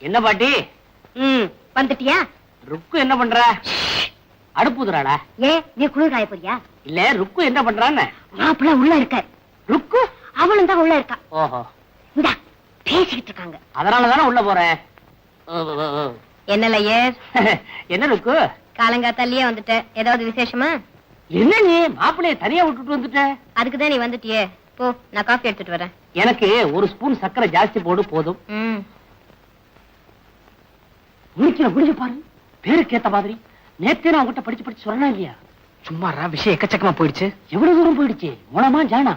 என்ன பாட்டி? வந்துட்டியா? ருக்கு என்ன பண்ற? அடுப்புதுறாடா. ஏன் நீ குளிர் காய போறியா? இல்ல, ருக்கு என்ன பண்றான்னு. மாப்பிள்ள உள்ள இருக்க. ருக்கு அவளும் தான் உள்ள இருக்கா. ஓஹோ, இந்தா பேசிக்கிட்டு இருக்காங்க. அதனாலதானே உள்ள போறேன். என்னல என்ன ருக்கு? காலங்காத்தாலேயே வந்துட்ட, ஏதாவது விசேஷமா? என்ன நீ மாப்பிள்ளைய தனியா விட்டுட்டு வந்துட்ட? அதுக்குதான் நீ வந்துட்டியே. போ, நான் காஃபி எடுத்துட்டு வரேன். எனக்கு ஒரு ஸ்பூன் சர்க்கரை ஜாஸ்தி போடு போதும். முடிஞ்சு பாரு, பேருக்கு ஏத்த மாதிரி. நேத்தே நான் உங்ககிட்ட படிச்சு சொல்லணும் இல்லையா? சும்மாரா, விஷயம் எக்கச்சக்கமா போயிடுச்சு. எவ்வளவு தூரம் போயிடுச்சு? மூலமா ஜானா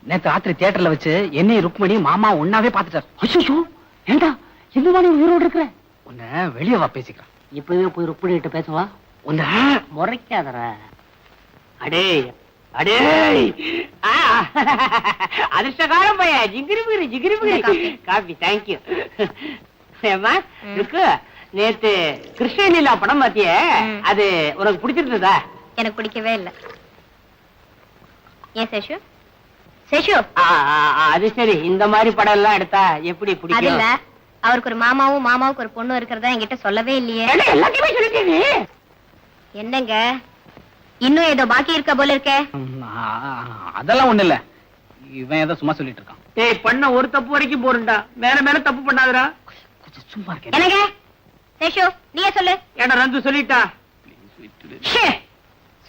நேத்து ராத்திரி தியேட்டர்ல வச்சு என்னையும் ருக்மணி மாமா ஒன்னாவே பாத்துட்டாரு. அச்சோ, ஏண்டா இந்த மாதிரி உயிரோடு இருக்கிற? உன்ன வெளியே வா பேசிக்கலாம். இப்பவே போய் ருக்மணி கிட்ட பேசவா? உன்ன முறைக்காதற. அடே அடே, அதிர்ஷ்டகாரம் பைய. ஜிகிரி காபி. தேங்க்யூ. ஏமா இருக்கு, நேத்து கிருஷ்ணலீலா படம் பாத்தியே, அது உனக்கு பிடிச்சிருந்ததா? எனக்கு பிடிக்கவே இல்லை. ஏன் சேஷு? சேஷு, அது சரி, இந்த மாதிரி படம் எல்லாம் எடுத்தா எப்படி பிடிக்கும்? அவருக்கு ஒரு மாமாவுக்கு ஒரு பொண்ணு இருக்கிறதா என்கிட்ட சொல்லவே இல்லையே. எல்லாத்தையுமே சொல்லிட்டீங்க. என்னங்க, இன்னும் ஏதோ பாக்கி இருக்க போல இருக்கே. அதெல்லாம் ஒண்ணு இல்ல, இவன் ஏதோ சும்மா சொல்லிட்டு இருக்கான். ஏய், பண்ண ஒரு தப்பு வரைக்கும் போறண்டா, மேல தப்பு பண்ணாதடா. கொஞ்சம் சும்மா இருக்க. என்னங்க சேஷு, நீயே சொல்லு. ஏடா ரந்து சொல்லிட்டா.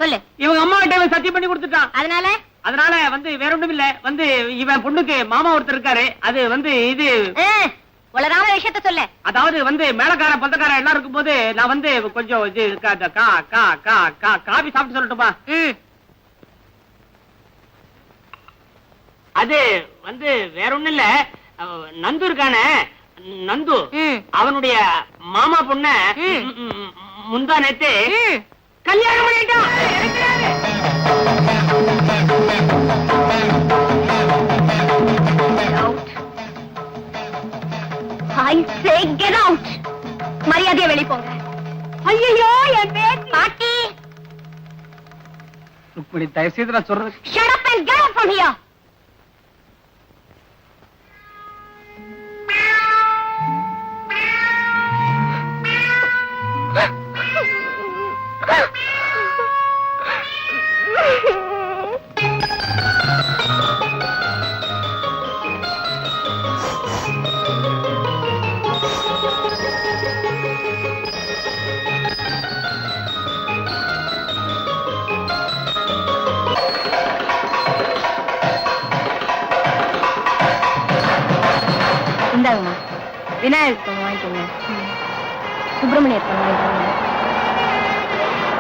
சொல்லு. இவங்க அம்மா கிட்ட சத்தியம் பண்ணி கொடுத்துட்டான். அதனால வேற ஒண்ணும் இல்ல, இவன் பொண்ணுக்கு மாமா ஒருத்தர் இருக்காரு. அது இது உலகான விஷயத்த சொல்லு. அதாவது மேலக்கார பந்தக்கார எல்லாம் இருக்கும் போது நான் கொஞ்சம் காபி சாப்பிட்டு சொல்லட்டுமா? அது வேற ஒண்ணும் இல்ல, நந்து இருக்கானே, நந்து அவனுடைய மாமா பொண்ண முந்தா நேத்து கல்யாணம் பண்ணிட்டான். மரியாதையை வெளி போங்க. ஐயோ, என் பேர் பாட்டி. ருக்மணி, தயவு செய்து நான் சொல்றது. Shut up and get out from here. இந்தாங்கம்மா, விநாயகர் பொண்ணு வாங்கிக்கோங்க, சுப்பிரமணியர் பொண்ணு வாங்கிக்கோங்க,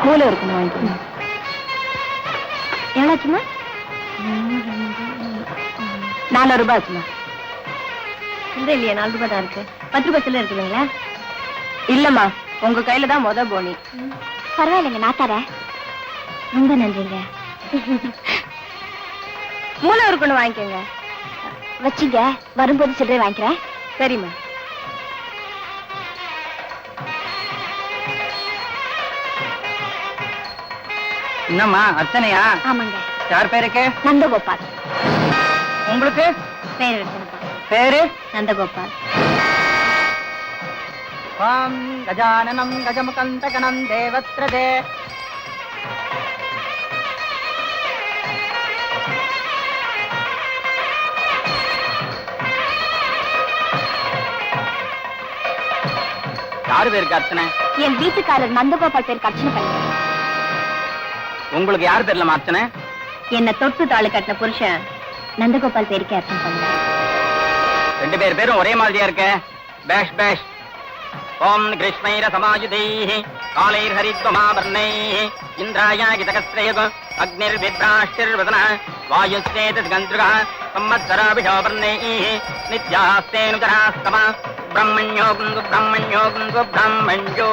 மூலவர் பொண்ணு வாங்கிக்கோங்க. எவ்வளோச்சுமா? 4 ரூபாய் ஆச்சுமா. இந்த இல்லையா, 4 ரூபாய் தான் இருக்கு. 10 ரூபாய் சில்லறை இருக்கு இல்லைங்களா? இல்லம்மா, உங்க கையில தான் முத போனி. பரவாயில்லைங்க, நான் தரேன். ரொம்ப நன்றிங்க. மூலவர் பொண்ணு வாங்கிக்கோங்க. வச்சுங்க, வரும்போது சில்லறை வாங்கிக்கிறேன். சரிம்மா. என்னம்மா, அர்ச்சனையா? ஆமாங்க. யார் பேருக்கு? நந்தகோபால். உங்களுக்கு பேரு பேரு? நந்தகோபால். கஜானனம் கஜமுகந்தகனம் தேவத்ரதே. யாரு பேருக்கு அர்ச்சனை? என் வீட்டுக்காரர் நந்தகோபால் பேருக்கு அர்ச்சனை பண்ண. உங்களுக்கு யாரு தெரியலமா அர்ச்சனை? என்ன தொட்டு தாளு கட்டின புருஷன் நந்தகோபால் பேருக்கு அர்ச்சனை பண்ண. 2 பேரும் ஒரே மாதிரியா இருக்க. பேஷ் பேஷ். ஓம் கிருஷ்ணைர சமாயுதைஹி காலைர் ஹரித்வமாவர்ணைஹி இந்திராயாகி தகஸ்ரேக அக்னிர் வித்ராஷ்டிர்வதன வாயுஸ்தேத கந்திருக சம்மத்சராபிஷோவர்ணைஹி நித்யாஸ்தேனுஜராஸ்தம பிரம்மண்யோ பிரம்மண்யோ.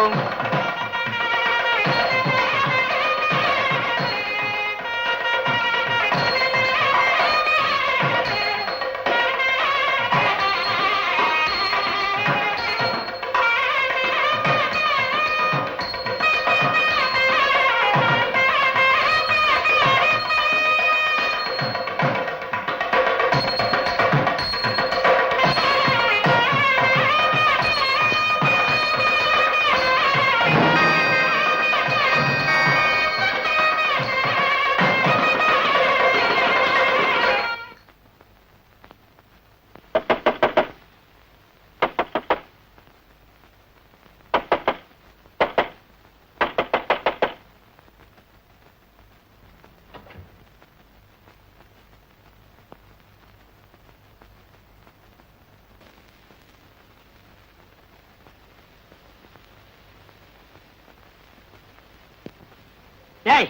டேய்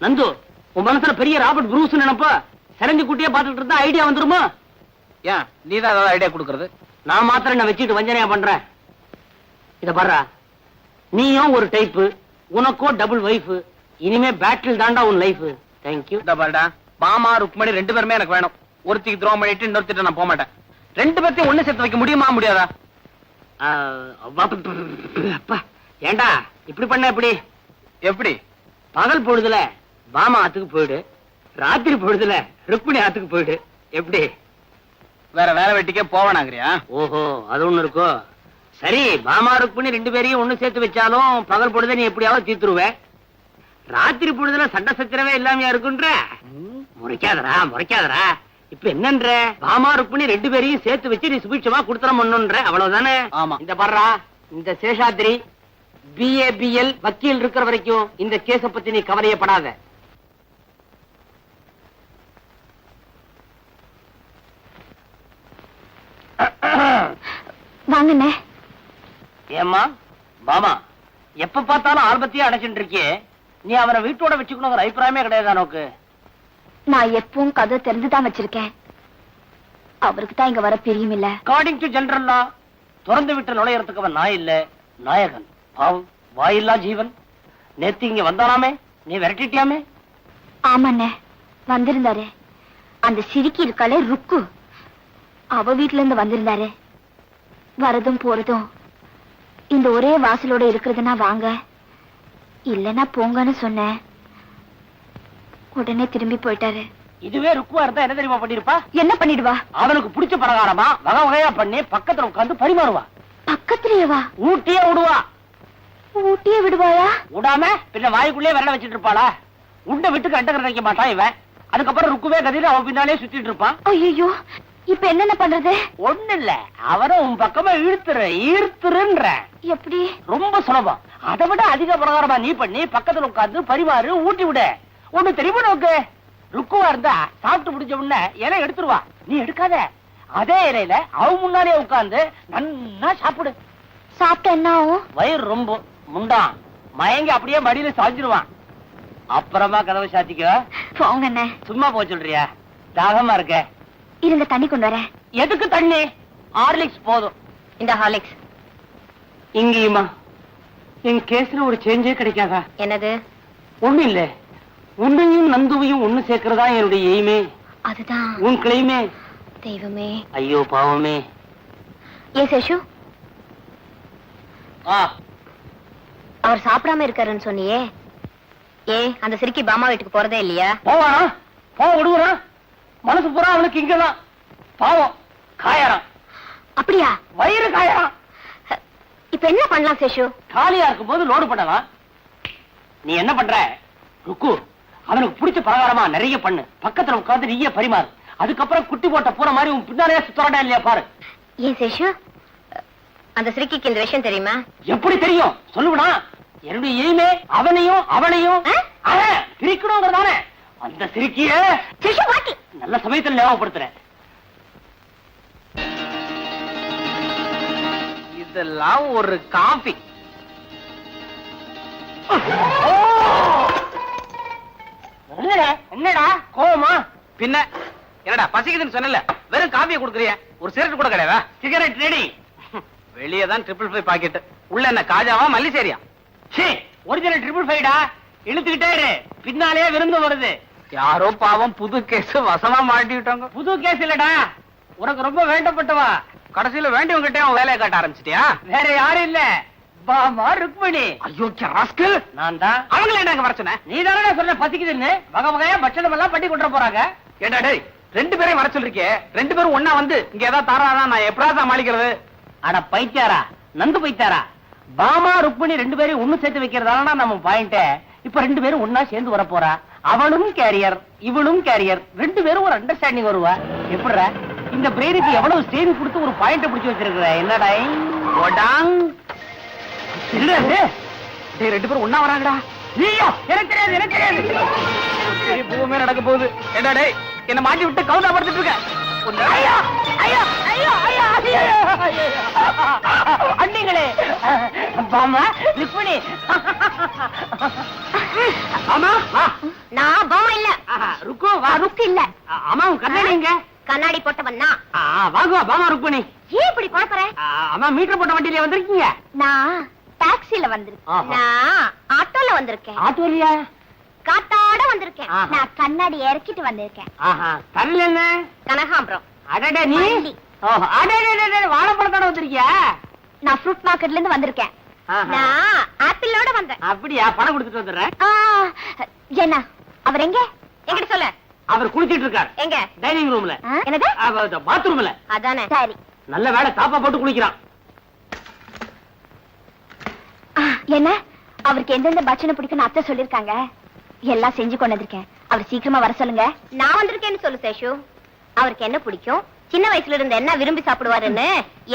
நந்து, உன் மனசுல பெரிய ராபர்ட் ப்ரூஸ் நினைப்ப சிறஞ்சி குட்டியே பாத்துட்டு இருந்தா ஐடியா வந்துருமா? ஏன் நீதான் ஏதாவது ஐடியா கொடுக்கறது? நான் மாத்திரம் என்ன வச்சுட்டு வஞ்சனையா பண்றேன். இத பாரு, நீயும் ஒரு டைப்பு, உனக்கோ டபுள் வைஃப். இனிமே பேட்டில் தாண்டா உன் லைஃப். தேங்க்யூ. இந்த பாருடா, பாமா ருக்மணி 2 பேருமே எனக்கு வேணும். ஒருத்திக்கு துரோகம் பண்ணிட்டு இன்னொருத்திட்ட நான் போக மாட்டேன். 2 பேர்த்தையும் ஒண்ணு சேர்த்து வைக்க முடியுமா முடியாதா? அப்பா, ஏண்டா இப்படி பண்ண? எப்படி? பகல் பொழுதுல பாமா ஆத்துக்கு போயிடு, ராத்திரி பொழுதுல ருக்மிணி ஆத்துக்கு போயிடு. எப்படி? வேற வேலை வெட்டிக்கே போவேனாங்கறியா? ஓஹோ, அது ஒண்ணு இருக்கோ. சரி, பாமா ருக்மிணி 2 பேரையும் ஒண்ணு சேர்த்து வச்சாலும் பகல் பொழுத நீ எப்படியாவது தீத்துருவ. ராத்திரி பொழுதுல சண்டை சச்சரவே இல்லாமையா இருக்குன்ற. முறைக்காதரா. இப்ப என்னன்ற? பாமா ருக்மிணி 2 பேரையும் சேர்த்து வச்சு நீ சுபிட்சமா குடுத்தரம் பண்ணுன்ற, அவ்வளவுதானே? ஆமா. இந்த பாடுறா, இந்த சேஷாத்ரி BABL வக்கீல் இருக்கிற வரைக்கும் இந்த கேஸ பத்தி நீ கவலையப்படாத. வாங்கண்ணே. ஏம்மா பாமா, எப்ப பார்த்தாலும் ஆல்பத்தையே அடைச்சுட்டு இருக்கியே, நீ அவரை வீட்டோட வச்சுக்கணுங்கிற அபிப்பிராயமே கிடையாது நோக்கு. நான் எப்பவும் கதை தெரிஞ்சுதான் வச்சிருக்கேன். அவருக்கு தான் இங்க வர பிரியும் இல்ல. அக்கார்டிங் டு ஜெனரல் லா, திறந்து விட்டு நுழையறதுக்கு அவன் நாய் இல்ல, நாயகன். பாவம், வாயில்லா ஜீவன். நேத்து இங்க வந்தானாமே, நீ விரட்டிட்டியாமே? ஆமாண்ணே, வந்திருந்தாரு. அந்த சிரிக்கி இருக்காளே ருக்கு, அவ வீட்டுல இருந்து வந்திருந்தாரு. வரதும் போறதும் இந்த ஒரே வாசலோட இருக்கிறதுனா வாங்க, இல்லன்னா போங்கன்னு சொன்னேன். உடனே திரும்பி போயிட்டாரு. இதுவே ருக்குவா இருந்தா என்ன தெரியுமா பண்ணிருப்பா? என்ன பண்ணிடுவா? அவனுக்கு பிடிச்ச பலகாரமா வகை வகையா பண்ணி பக்கத்துல உட்கார்ந்து பரிமாறுவா. பக்கத்திலேயேவா? ஊட்டியே விடுவா. ஊட்டியே விடுவாயா? விடாம பின்ன வாய்க்குள்ளே விரல வச்சிட்டு இருப்பாளா? உண்ட விட்டுக்கு அட்டகர வைக்க மாட்டான் இவன். அதுக்கப்புறம் ருக்குவே கதிர அவன் பின்னாலே சுத்திட்டு இருப்பான். ஐயோ, இப்ப என்னென்ன பண்றது? ஒண்ணு இல்ல, அவரை உன் பக்கமா ஈர்த்துருன்ற. எப்படி? ரொம்ப சுலபம். அதை விட அதிக பிரகாரமா நீ பண்ணி பக்கத்துல உட்கார்ந்து பரிமாறு, ஊட்டி விட. ஒண்ணு தெரியுமா நோக்கு? ருக்குவா இருந்தா சாப்பிட்டு முடிஞ்ச உடனே இலை எடுத்துருவா. நீ எடுக்காத, அதே இலையில அவ முன்னாலே உட்கார்ந்து நன்னா சாப்பிடு. சாப்பிட்ட என்ன ஆகும்? வயிறு ரொம்ப முண்டான் மயங்கி அப்படியே மடியில சாஞ்சிருவான். அப்புறமா கதவை சாத்திக்க. போங்கண்ணே. சும்மா போ சொல்றியா? தாகமா இருக்க. இருங்க, தண்ணி கொண்டு வரேன். எதுக்கு தண்ணி? ஹார்லிக்ஸ் போதும். இந்த ஹார்லிக்ஸ். இங்கேயுமா என் கேஸ்ல ஒரு சேஞ்சே கிடைக்காதா? என்னது? ஒண்ணு இல்ல, உன்னையும் நந்துவையும் ஒண்ணு சேர்க்கிறதா என்னுடைய எய்மே. அதுதான் உன் கிளைமே. தெய்வமே. ஐயோ பாவமே. ஏ சேஷு, ஆ, அவர் சாப்பிடாம இருக்காருன்னு சொன்னியே, ஏ அந்த சிரிக்கி பாமா வீட்டுக்கு போறதே இல்லையா? போவானா? போக விடுவான். மனசு பூரா அவனுக்கு இங்கதான். பாவம், காயறான். அப்படியா? வயிறு காயறான். இப்ப என்ன பண்ணலாம் சேஷு? காலியா இருக்கும் போது லோடு பண்ணலாம். நீ என்ன பண்ற? ருக்கு, அவனுக்கு பிடிச்ச பலகாரமா நிறைய பண்ணு, பக்கத்துல உட்கார்ந்து நீயே பரிமாறு. அதுக்கப்புறம் குட்டி போட்ட பூர மாதிரி உன் பின்னாலே சுத்தரடா இல்லையா பாரு. ஏன் சேஷு, அந்த சிரிக்கிக்கு இந்த விஷயம் தெரியுமா? எப்படி தெரியும்? சொல்லுவா. என்னுடைய எய்மே அவனையும் அவளையும் பிரிக்கணுங்கிறதானே. அந்த சிரிக்கிய சேஷு வாட்டி நல்ல சமயத்தில் ஞாபகப்படுத்துறேன். இதெல்லாம் ஒரு காபி. என்னடா கோவமா? பின்ன என்னடா பசிக்குதுன்னு சொன்னல, வெறும் காபியை கொடுக்குறிய, ஒரு சிகரெட் கூட கிடையாதா? Cigarette ready. வெளியே தான் 555 பாக்கெட், உள்ள என்ன காஜாவா மல்லிசேரியா? ஒரிஜினல் 555 டா. இழுத்துக்கிட்டே இரு, பின்னாலே விருந்து வருது. யாரோ பாவம் புது கேஸ் வசமா மாட்டிட்டாங்க. புது கேஸ் இல்லடா, உனக்கு ரொம்ப வேண்டப்பட்டவா. கடைசியில வேண்டியவங்கிட்டே அவன் வேலையை காட்ட ஆரம்பிச்சிட்டியா? வேற யாரும் இல்ல, பாமா ருக்மிணி. ஐயோ ராஸ்கல், நான் தான். அவங்கள என்ன வர சொன்ன? நீ தானே சொன்ன பசிக்குதுன்னு. வகை வகையா பட்சணம் எல்லாம் பண்ணி கொண்டு போறாங்க. ஏண்டா டேய், 2 பேரையும் வர சொல்லிருக்கே, 2 பேரும் ஒண்ணா வந்து இங்க ஏதாவது தாராதான் நான் எப்படா சமாளிக்கிறது? அட பைத்தியாரா, நந்து பைத்தியாரா. பாமா ருக்மிணி 2 பேரையும் ஒண்ணு சேர்த்து வைக்கிறதால நம்ம பாயிண்ட். இப்ப 2 பேரும் ஒண்ணா சேர்ந்து வர போறா. அவனும் கேரியர், இவனும் கேரியர். 2 பேரும் ஒரு அண்டர்ஸ்டாண்டிங் வருவா. எப்படிற இந்த பிரேரிக்கு எவ்வளவு சேவி கொடுத்து ஒரு பாயிண்ட் பிடிச்சு வச்சிருக்கிற? என்னடா இல்ல 2 பேரும் ஒண்ணா வராங்கடா. ஐயோ, எனக்கு தெரியாது, எனக்கு தெரியாது. பூமே நடக்க போகுது. ஏண்டா டேய், என்ன மாட்டி விட்டு கவுதாபடுத்திட்டு இருக்க. ஐயோ ஐயோ ஐயோ ஐயோ ஐயோ அண்ணிங்களே, பாமா ருக்மிணி. ஆமா வா. நான் பாமா இல்ல. ருக்கு வா. ருக்கு இல்ல. அம்மா உன் கண்ணாடி எங்க? கண்ணாடி போட்டவன் நான். வாங்குவா பாமா ருக்மணி. ஏன் இப்படி குழப்பற? அம்மா மீட்டர் போட்ட வண்டியில வந்திருக்கீங்க? நான் டாக்ஸில வந்திருக்கேன். நான் ஆட்டோல வந்திருக்கேன். ஆட்டோலியா? காத்தாட வந்திருக்கேன். ஆஹா. நான் கண்ணாடி இறக்கிட்டு வந்திருக்கேன். தரல என்ன? கனகாம்பரம். அடடே நீ? மல்லி. ஓஹோ அடடே வாழைப்பழத்தோட வந்திருக்கியா? நான் ஃப்ரூட் மார்க்கெட்ல இருந்து வந்திருக்கேன். நான் ஆப்பிளோட வந்தேன். அப்படியா? பணம் கொடுத்துட்டு வந்துடுறேன். என்ன அவர் எங்க? எங்கிட்ட சொல்ல. அவர் குளிச்சிட்டு இருக்காரு. எங்க? டைனிங் ரூம்ல. என்னது? பாத்ரூம்ல. அதானே. சரி. நல்ல வேளை தாப்பா போட்டு குளிக்கிறான். என்ன அவருக்கு எந்தெந்த பட்சணம் பிடிக்கும்னு அத்தை சொல்லிருக்காங்க. எல்லாம் செஞ்சு கொண்டு வந்திருக்கேன். அவர் சீக்கிரமா வர சொல்லுங்க. நான் வந்திருக்கேன்னு சொல்லு சேஷு. அவருக்கு என்ன பிடிக்கும், சின்ன வயசுல இருந்து என்ன விரும்பி சாப்பிடுவாருன்னு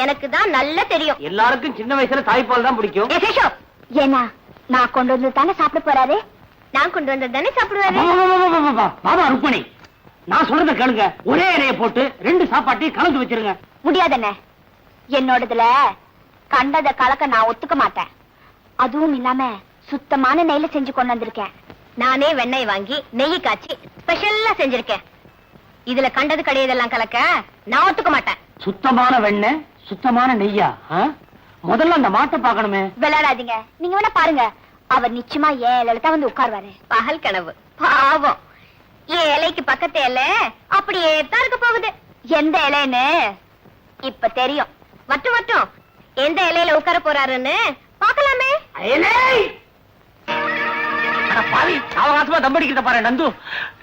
எனக்கு தான் நல்லா தெரியும். எல்லாருக்கும் சின்ன வயசுல தாய்ப்பால் தான் பிடிக்கும். ஏன்னா நான் கொண்டு வந்து தானே சாப்பிட போறாரு. நான் கொண்டு வந்து தானே சாப்பிடுவாரு. பாபா ருக்மணி, நான் சொல்றத கேளுங்க. ஒரே இலைய போட்டு 2 சாப்பாட்டையும் கலந்து வச்சிருங்க. முடியாதுண்ணே. என்னோடதுல கண்டத கலக்க நான் ஒத்துக்க மாட்டேன். அதுவும் இல்லாம சுத்தமான நெய்ல செஞ்சு கொண்டு வந்திருக்கேன். நானே வெண்ணெய் வாங்கி நெய் காய்ச்சி ஸ்பெஷலா செஞ்சிருக்கேன். இதுல கண்டது கிடையதெல்லாம் கலக்க நான் ஒத்துக்க மாட்டேன். சுத்தமான வெண்ணெய், சுத்தமான நெய்யா? முதல்ல அந்த மாட்டை பார்க்கணுமே. விளையாடாதீங்க. நீங்க வேணா பாருங்க. அவர் நிச்சயமா ஏழு தான் வந்து உட்கார்வாரு. பகல் கனவு. பாவம். என் இலைக்கு பக்கத்து இலை அப்படியே தான் இருக்க போகுது. எந்த இலைன்னு இப்ப தெரியும். மட்டும் எந்த இலையில உட்கார போறாருன்னு பாக்கலாமே. அவகாசமா தம்படிக்கிட்ட பாரு நந்து.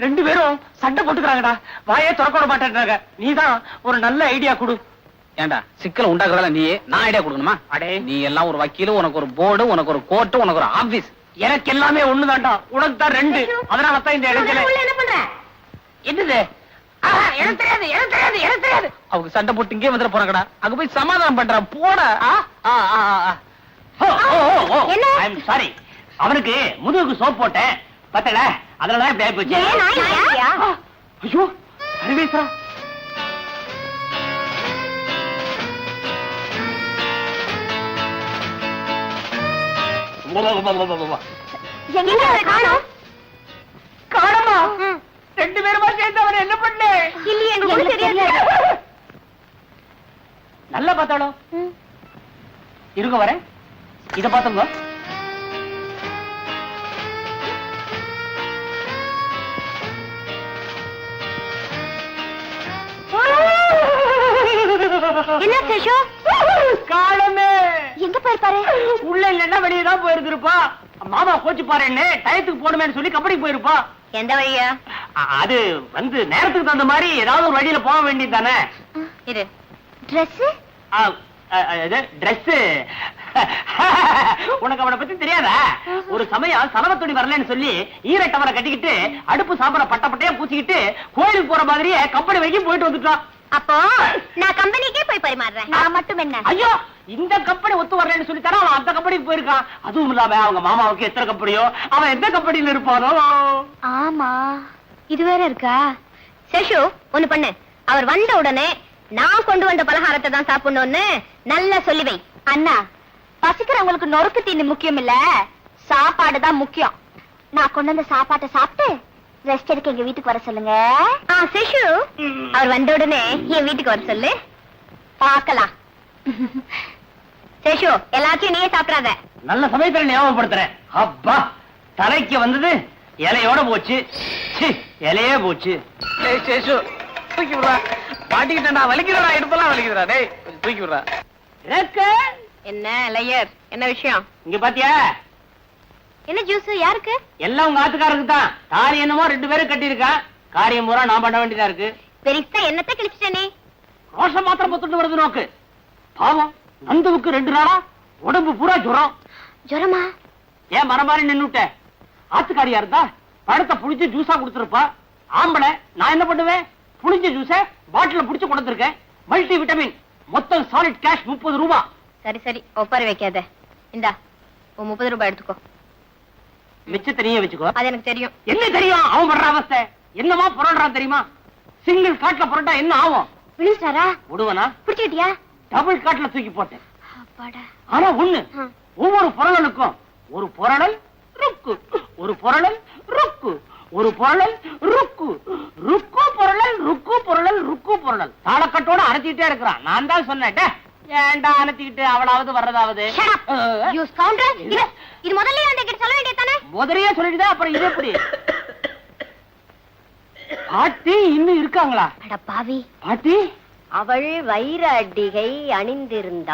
2 பேரும் சண்டை போட்டுக்கிறாங்கடா. வாயே திறக்க மாட்டேன்றாங்க. நீதான் ஒரு நல்ல ஐடியா கொடு. ஏண்டா சிக்கல உண்டாக்குறதால நீ நான் ஐடியா கொடுக்கணுமா? அடே நீ எல்லாம் ஒரு வக்கீல், உனக்கு ஒரு போர்டு, உனக்கு ஒரு கோர்ட், உனக்கு ஒரு ஆபீஸ். எனக்கு எல்லாமே ஒண்ணுதான்டா. உனக்கு தான் 2. அதனால தான் இந்த இடத்துல என்ன பண்ற? என்னது? எனக்கு தெரியாது. அவங்க சண்டை போட்டு இங்கே வந்துட போறாங்கடா. அங்க போய் சமாதானம் பண்ற போட. I'm sorry. அவனுக்கு முதுகுக்கு சோப் போட்டேன் பத்தல. அதனாலதான் இப்படி ஆகி போச்சு. ஐயோ அறிவேசா. காணமா? 2 பேருமா சேர்ந்து அவன் என்ன பண்ண? நல்லா பார்த்தாளோ? இருங்க வரேன். இத பாத்துங்க. என்ன சேஷு? காலமே எங்க போயிருப்பாரு? உள்ள இல்லன்னா வெளியே தான் போயிருந்திருப்பா. மாமா கோச்சு பாருன்னு டயத்துக்கு போடுமேன்னு சொல்லி கபடிக்கு போயிருப்பா. எந்த வழியா? அது வந்து நேரத்துக்கு தகுந்த மாதிரி ஏதாவது ஒரு வழியில போக வேண்டியது தானே. இரு. Dress? Dress உனக்கு அவனை பத்தி தெரியாதா? ஒரு சமயம் சலவை துணி வரலன்னு சொல்லி ஈரட்டவரை கட்டிக்கிட்டு அடுப்பு சாப்பிட பட்டையா பூச்சிக்கிட்டு கோயிலுக்கு போற மாதிரியே கம்பெனி வரைக்கும் போயிட்டு வந்துட்டான். அப்போ நான் கம்பெனிக்கே போய் பரிமாறுறேன். நான் மட்டும் என்ன? ஐயோ இந்த கம்பெனி ஒத்து வரலன்னு சொல்லி தர அவன் அந்த கம்பெனிக்கு போயிருக்கான். அதுவும் இல்லாம அவங்க மாமாவுக்கு எத்தனை கம்பெனியோ, அவன் எந்த கம்பெனியில இருப்பானோ. ஆமா இது வேற இருக்கா? சேஷு ஒண்ணு பண்ணு. அவர் வந்த உடனே நான் கொண்டு வந்த பலகாரத்தை தான் சாப்பிடணும்னு நல்லா சொல்லி வை. அண்ணா பசிக்கிறவங்களுக்கு நொறுக்கு தீனி முக்கியம் இல்ல, சாப்பாடு தான் முக்கியம். நான் கொண்டு வந்த சாப்பாட்டை சாப்பிட்டு ரெஸ்ட் எடுக்க எங்க வீட்டுக்கு வர சொல்லுங்க. சேஷு அவர் வந்த உடனே என் வீட்டுக்கு வர சொல்லு. பாக்கலாம். சேஷு எல்லாத்தையும் நீயே சாப்பிடாத. நல்ல சமயத்துல ஞாபகப்படுத்துறேன். அப்பா தலைக்கு வந்தது இலையோட போச்சு. இலையே போச்சு. சேஷு தூக்கி விடுறா. மாட்டிக்கிட்டா வலிக்கிறடா. எடுப்பெல்லாம் வலிக்கிறா. டேய் தூக்கி விடுறா. என்ன லேயர்? என்ன விஷயம்? இங்க பாத்தியா? என்ன ஜூஸ்? யாருக்கு? எல்லாம் உங்க ஆத்துக்காரருக்கு தான். தாலி என்னமோ 2 பேரும் கட்டியிருக்கான். காரியம் பூரா நான் பண்ண வேண்டியதா இருக்கு. பெரிசா என்னத்தை கிழிச்சிட்டே? ரோஷம் மாத்திரம் பொத்துட்டு வருது நோக்கு. பாவம் நந்துவுக்கு 2 நாளா உடம்பு பூரா ஜுரம். ஜுரமா? ஏன் மரம் மாதிரி நின்னுட்ட? ஆத்துக்காரியா இருந்தா பழத்தை புளிச்சு ஜூஸா கொடுத்துருப்பா. ஆம்பளை நான் என்ன பண்ணுவேன்? புளிஞ்ச ஜூஸ பாட்டில புடிச்சு கொடுத்துருக்கேன். Multi vitamin. மொத்தம் சாலிட் கேஷ் 30 ரூபாய். சரி சரி ஒப்பாரி வைக்காத. இந்தா 30 ரூபாய் எடுத்துக்கோ. மிச்சத்தை நீயே வச்சுக்கோ. அது எனக்கு தெரியும். என்ன தெரியும்? அவன் படுற அவஸ்தை என்னமா புரண்டான் தெரியுமா? சிங்கிள் காட்ல புரண்டா என்ன ஆகும்? விழுந்தாரா? விடுவனா? பிடிச்சிட்டியா? டபுள் காட்ல தூக்கி போட்டேன். அப்பாடா. ஆனா ஒண்ணு, ஒவ்வொரு புரளலுக்கும் ஒரு புரளல் ருக்கு. ஒரு பொருளல் ருக்கு. ஒரு பொருளல் ருக்கு. ருக்கு பொருளல் ருக்கு பொருளல் ருக்கு பொருளல். தாளக்கட்டோட அரைச்சிட்டே இருக்கிறான். நான் தான் சொன்னேன், ஏன்டா அனுத்திக்கிட்டு அவளாவது வர்றதாவது. இது முதல்ல சொல்ல வேண்டியதானே? முதலையே சொல்லிட்டுதான் அப்புறம் இது எப்படி? பாட்டி இன்னும் இருக்காங்களா? அட பாவி, பாட்டி அவள் வைர அட்டிகை அணிந்திருந்தாள்.